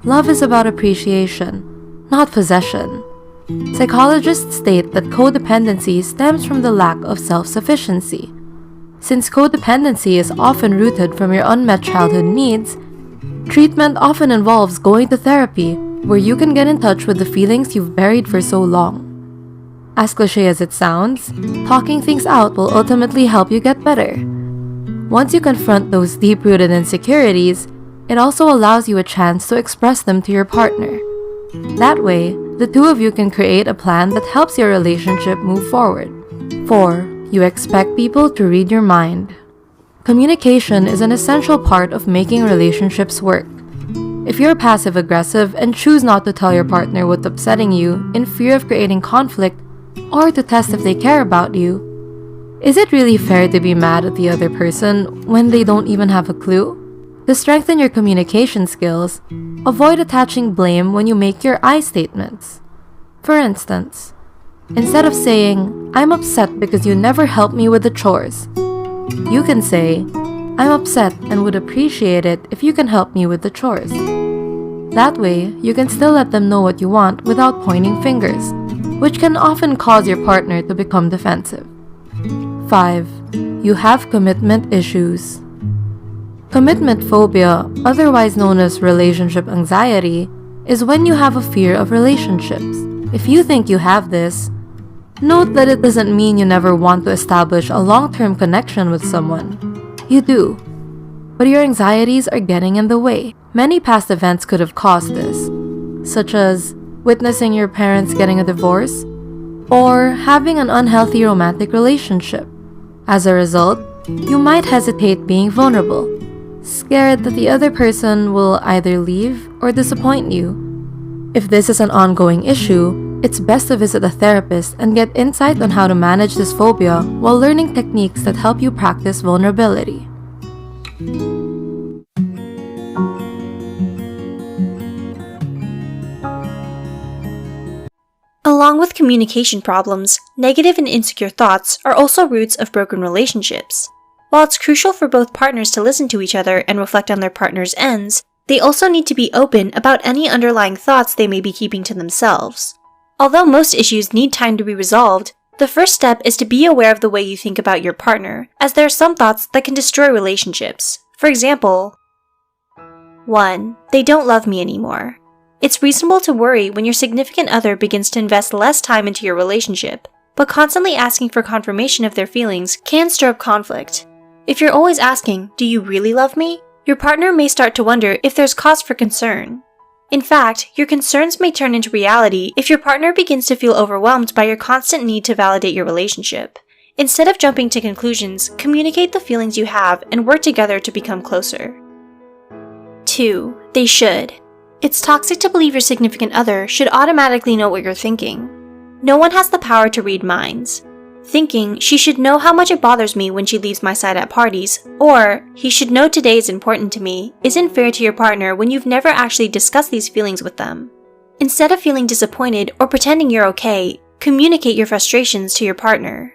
Love is about appreciation, not possession. Psychologists state that codependency stems from the lack of self-sufficiency. Since codependency is often rooted from your unmet childhood needs, treatment often involves going to therapy, where you can get in touch with the feelings you've buried for so long. As cliche as it sounds, talking things out will ultimately help you get better. Once you confront those deep-rooted insecurities, it also allows you a chance to express them to your partner. That way, the two of you can create a plan that helps your relationship move forward. 4. You expect people to read your mind. Communication is an essential part of making relationships work. If you're passive-aggressive and choose not to tell your partner what's upsetting you in fear of creating conflict or to test if they care about you, is it really fair to be mad at the other person when they don't even have a clue? To strengthen your communication skills, avoid attaching blame when you make your I statements. For instance, instead of saying, "I'm upset because you never help me with the chores," you can say, "I'm upset and would appreciate it if you can help me with the chores." That way, you can still let them know what you want without pointing fingers, which can often cause your partner to become defensive. 5. You have commitment issues. Commitment phobia, otherwise known as relationship anxiety, is when you have a fear of relationships. If you think you have this, note that it doesn't mean you never want to establish a long-term connection with someone. You do. But your anxieties are getting in the way. Many past events could have caused this, such as witnessing your parents getting a divorce or having an unhealthy romantic relationship. As a result, you might hesitate being vulnerable, scared that the other person will either leave or disappoint you. If this is an ongoing issue, it's best to visit a therapist and get insight on how to manage this phobia while learning techniques that help you practice vulnerability. Along with communication problems, negative and insecure thoughts are also roots of broken relationships. While it's crucial for both partners to listen to each other and reflect on their partner's ends, they also need to be open about any underlying thoughts they may be keeping to themselves. Although most issues need time to be resolved, the first step is to be aware of the way you think about your partner, as there are some thoughts that can destroy relationships. For example, 1. They don't love me anymore. It's reasonable to worry when your significant other begins to invest less time into your relationship, but constantly asking for confirmation of their feelings can stir up conflict. If you're always asking, "Do you really love me?" your partner may start to wonder if there's cause for concern. In fact, your concerns may turn into reality if your partner begins to feel overwhelmed by your constant need to validate your relationship. Instead of jumping to conclusions, communicate the feelings you have and work together to become closer. 2. They should. It's toxic to believe your significant other should automatically know what you're thinking. No one has the power to read minds. Thinking, "She should know how much it bothers me when she leaves my side at parties," or "He should know today is important to me," isn't fair to your partner when you've never actually discussed these feelings with them. Instead of feeling disappointed or pretending you're okay, communicate your frustrations to your partner.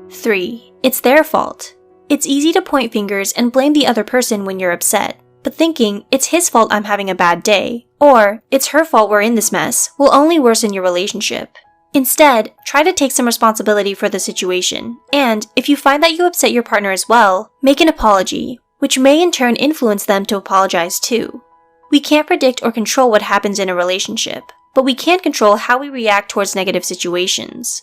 3. It's their fault. It's easy to point fingers and blame the other person when you're upset, but thinking, "It's his fault I'm having a bad day," or "It's her fault we're in this mess," will only worsen your relationship. Instead, try to take some responsibility for the situation, and if you find that you upset your partner as well, make an apology, which may in turn influence them to apologize too. We can't predict or control what happens in a relationship, but we can control how we react towards negative situations.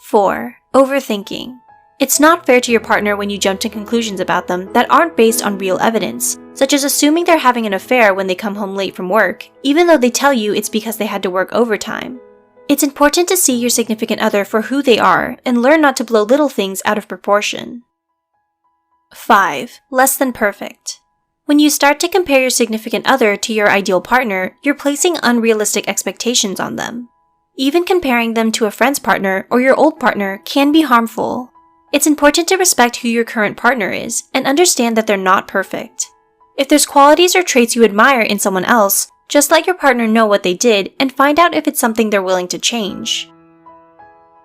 4. Overthinking. It's not fair to your partner when you jump to conclusions about them that aren't based on real evidence, such as assuming they're having an affair when they come home late from work, even though they tell you it's because they had to work overtime. It's important to see your significant other for who they are and learn not to blow little things out of proportion. 5. Less than perfect. When you start to compare your significant other to your ideal partner, you're placing unrealistic expectations on them. Even comparing them to a friend's partner or your old partner can be harmful. It's important to respect who your current partner is and understand that they're not perfect. If there's qualities or traits you admire in someone else, just let your partner know what they did and find out if it's something they're willing to change.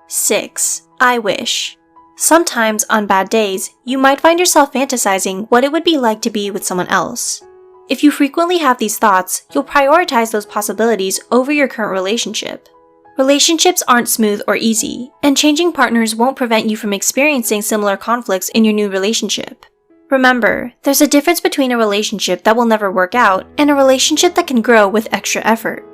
6. I wish. Sometimes, on bad days, you might find yourself fantasizing what it would be like to be with someone else. If you frequently have these thoughts, you'll prioritize those possibilities over your current relationship. Relationships aren't smooth or easy, and changing partners won't prevent you from experiencing similar conflicts in your new relationship. Remember, there's a difference between a relationship that will never work out and a relationship that can grow with extra effort.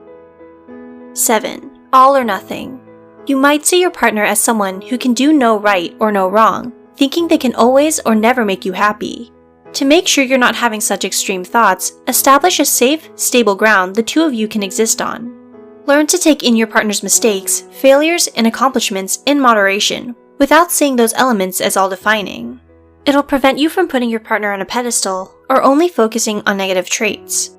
7. All or nothing. You might see your partner as someone who can do no right or no wrong, thinking they can always or never make you happy. To make sure you're not having such extreme thoughts, establish a safe, stable ground the two of you can exist on. Learn to take in your partner's mistakes, failures, and accomplishments in moderation, without seeing those elements as all-defining. It'll prevent you from putting your partner on a pedestal or only focusing on negative traits.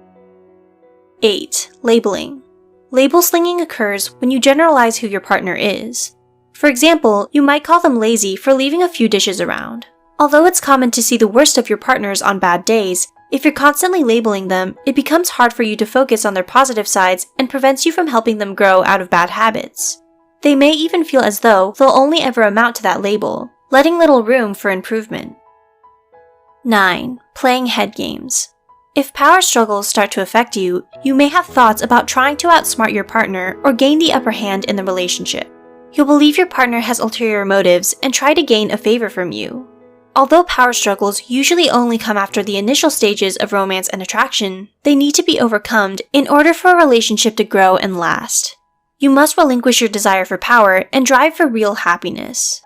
8. Labeling. Label slinging occurs when you generalize who your partner is. For example, you might call them lazy for leaving a few dishes around. Although it's common to see the worst of your partners on bad days, if you're constantly labeling them, it becomes hard for you to focus on their positive sides and prevents you from helping them grow out of bad habits. They may even feel as though they'll only ever amount to that label, letting little room for improvement. 9. Playing head games. If power struggles start to affect you, you may have thoughts about trying to outsmart your partner or gain the upper hand in the relationship. You'll believe your partner has ulterior motives and try to gain a favor from you. Although power struggles usually only come after the initial stages of romance and attraction, they need to be overcome in order for a relationship to grow and last. You must relinquish your desire for power and drive for real happiness.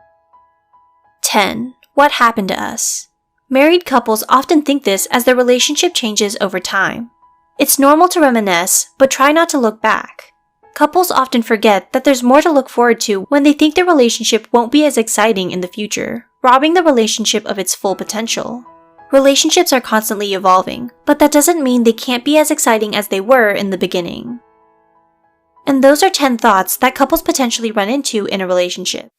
10. What happened to us? Married couples often think this as their relationship changes over time. It's normal to reminisce, but try not to look back. Couples often forget that there's more to look forward to when they think their relationship won't be as exciting in the future, robbing the relationship of its full potential. Relationships are constantly evolving, but that doesn't mean they can't be as exciting as they were in the beginning. And those are 10 thoughts that couples potentially run into in a relationship.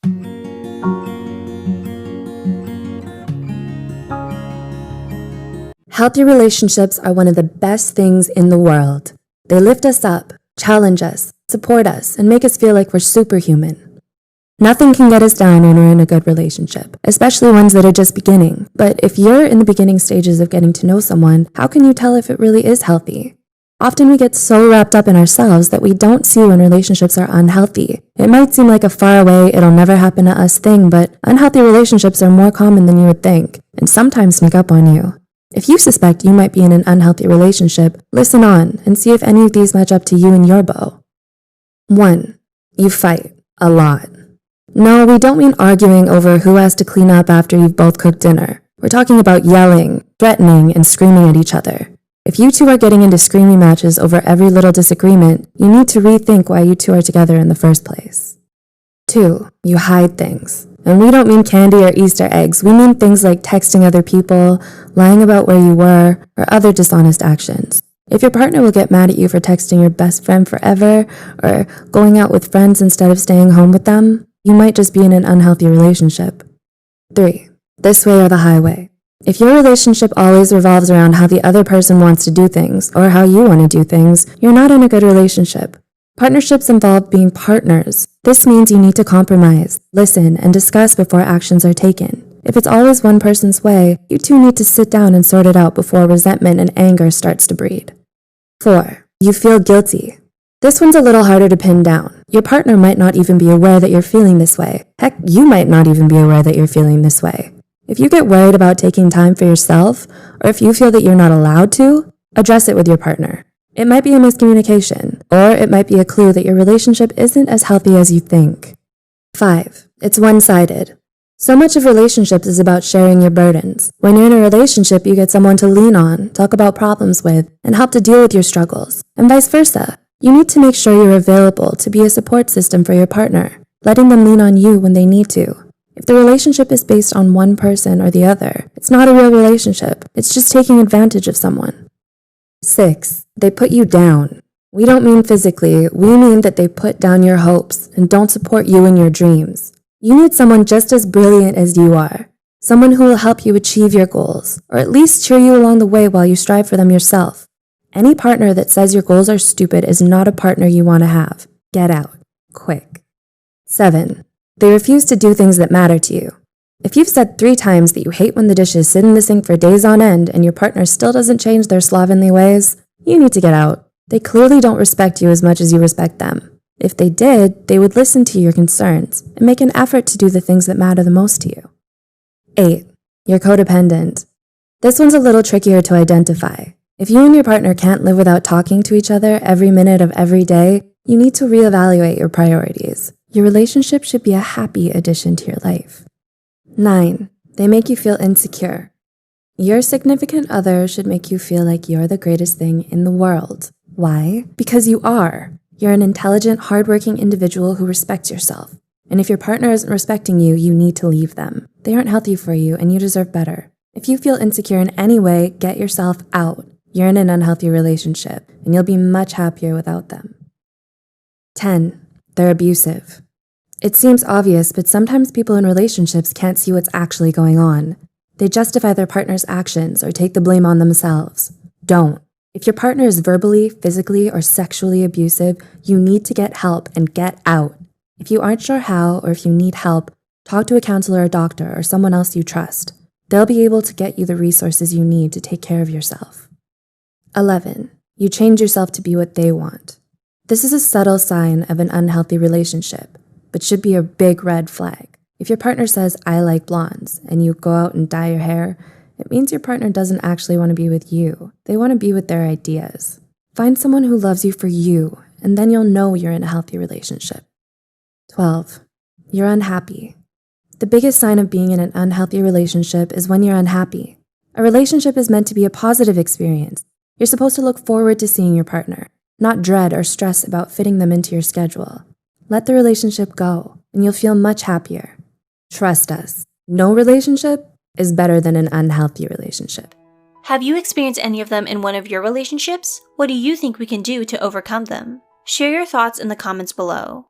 Healthy relationships are one of the best things in the world. They lift us up, challenge us, support us, and make us feel like we're superhuman. Nothing can get us down when we're in a good relationship, especially ones that are just beginning. But if you're in the beginning stages of getting to know someone, how can you tell if it really is healthy? Often we get so wrapped up in ourselves that we don't see when relationships are unhealthy. It might seem like a far away, it'll never happen to us thing, but unhealthy relationships are more common than you would think, and sometimes sneak up on you. If you suspect you might be in an unhealthy relationship, listen on and see if any of these match up to you and your beau. 1. You fight. A lot. No, we don't mean arguing over who has to clean up after you've both cooked dinner. We're talking about yelling, threatening, and screaming at each other. If you two are getting into screaming matches over every little disagreement, you need to rethink why you two are together in the first place. 2. You hide things. And we don't mean candy or Easter eggs. We mean things like texting other people, lying about where you were, or other dishonest actions. If your partner will get mad at you for texting your best friend forever, or going out with friends instead of staying home with them, you might just be in an unhealthy relationship. 3. This way or the highway. If your relationship always revolves around how the other person wants to do things, or how you want to do things, you're not in a good relationship. Partnerships involve being partners. This means you need to compromise, listen, and discuss before actions are taken. If it's always one person's way, you two need to sit down and sort it out before resentment and anger starts to breed. 4. You feel guilty. This one's a little harder to pin down. Your partner might not even be aware that you're feeling this way. Heck, you might not even be aware that you're feeling this way. If you get worried about taking time for yourself, or if you feel that you're not allowed to, address it with your partner. It might be a miscommunication, or it might be a clue that your relationship isn't as healthy as you think. 5. It's one-sided. So much of relationships is about sharing your burdens. When you're in a relationship, you get someone to lean on, talk about problems with, and help to deal with your struggles, and vice versa. You need to make sure you're available to be a support system for your partner, letting them lean on you when they need to. If the relationship is based on one person or the other, it's not a real relationship. It's just taking advantage of someone. 6. They put you down. We don't mean physically. We mean that they put down your hopes and don't support you in your dreams. You need someone just as brilliant as you are. Someone who will help you achieve your goals, or at least cheer you along the way while you strive for them yourself. Any partner that says your goals are stupid is not a partner you want to have. Get out. Quick. 7. They refuse to do things that matter to you. If you've said 3 times that you hate when the dishes sit in the sink for days on end and your partner still doesn't change their slovenly ways, you need to get out. They clearly don't respect you as much as you respect them. If they did, they would listen to your concerns and make an effort to do the things that matter the most to you. 8. You're codependent. This one's a little trickier to identify. If you and your partner can't live without talking to each other every minute of every day, you need to reevaluate your priorities. Your relationship should be a happy addition to your life. 9. They make you feel insecure. Your significant other should make you feel like you're the greatest thing in the world. Why? Because you are. You're an intelligent, hardworking individual who respects yourself. And if your partner isn't respecting you, you need to leave them. They aren't healthy for you and you deserve better. If you feel insecure in any way, get yourself out. You're in an unhealthy relationship and you'll be much happier without them. 10. They're abusive. It seems obvious, but sometimes people in relationships can't see what's actually going on. They justify their partner's actions or take the blame on themselves. Don't. If your partner is verbally, physically, or sexually abusive, you need to get help and get out. If you aren't sure how, or if you need help, talk to a counselor or doctor or someone else you trust. They'll be able to get you the resources you need to take care of yourself. 11. You change yourself to be what they want. This is a subtle sign of an unhealthy relationship, but should be a big red flag. If your partner says, "I like blondes," and you go out and dye your hair, it means your partner doesn't actually want to be with you. They want to be with their ideas. Find someone who loves you for you, and then you'll know you're in a healthy relationship. 12. You're unhappy. The biggest sign of being in an unhealthy relationship is when you're unhappy. A relationship is meant to be a positive experience. You're supposed to look forward to seeing your partner, not dread or stress about fitting them into your schedule. Let the relationship go, and you'll feel much happier. Trust us, no relationship is better than an unhealthy relationship. Have you experienced any of them in one of your relationships? What do you think we can do to overcome them? Share your thoughts in the comments below.